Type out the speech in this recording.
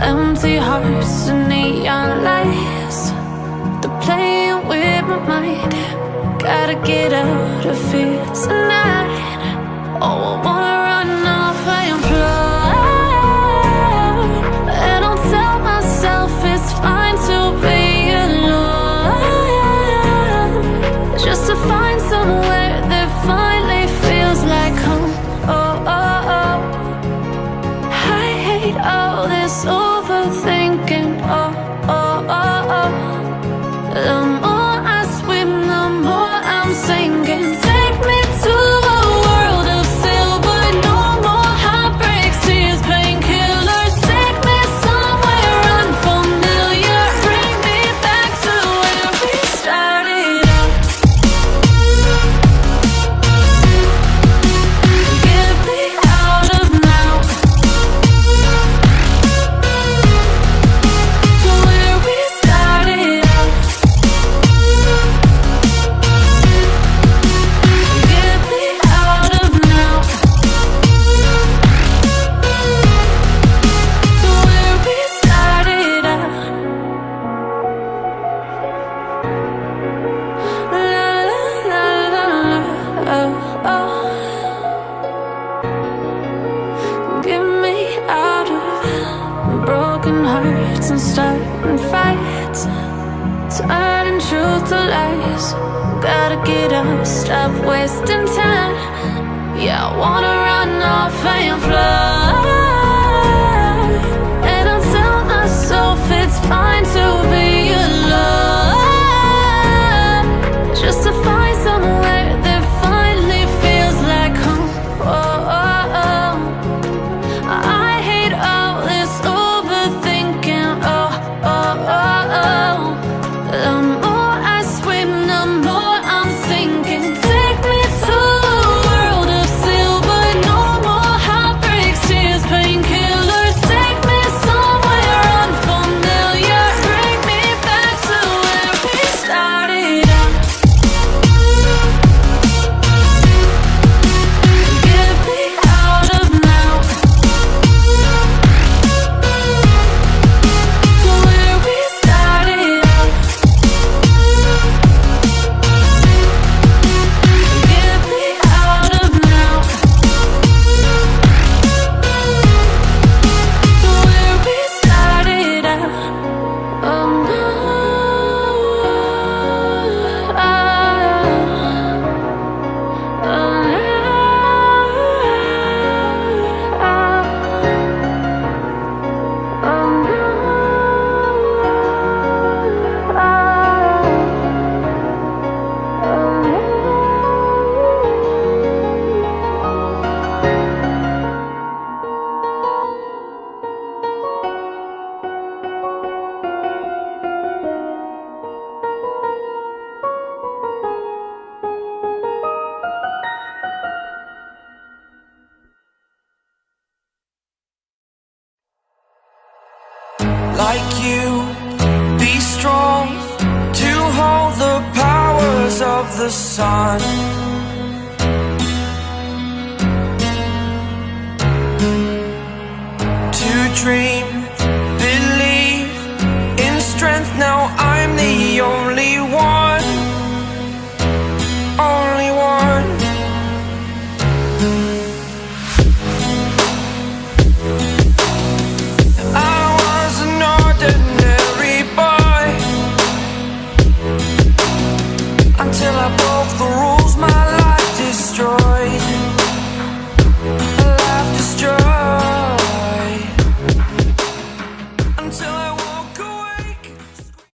Empty hearts and neon lights, they're playing with my mind. Gotta get out of here tonight. Oh, I wanna run off and fly, and I'll tell myself it's fine to be alone, just to find somewhere that finally feels like home. Oh, oh, oh. I hate all this overthinking. Oh, oh, oh, oh. The more I swim, the more I'm sinking. Take me to a world of silver. No more heartbreaks, tears, painkillers. Take me somewhere unfamiliar. Bring me back to where we started out. Get me out of now, to where we started out. Get me out of now, to where we started out. La la la la la, oh, oh. Get me out of broken hearts and starting fights, turning truth to lies. Gotta get up, stop wasting time. Yeah, I wanna run off and fly, and I'll tell myself it's fine to be alone, just to find somewhere that finally feels like home. Oh, oh, oh. I hate all this overthinking. Oh, oh, oh, oh. The more I swim, the more I'm sinking. Take me to a world of silver. No more heartbreaks, tears, painkillers. Take me somewhere unfamiliar. Bring me back to where we started out. Get me out of now, to where we started out. Get me out of now, to where we started out. Oh no, oh like you, be strong to hold the powers of the sun. To dream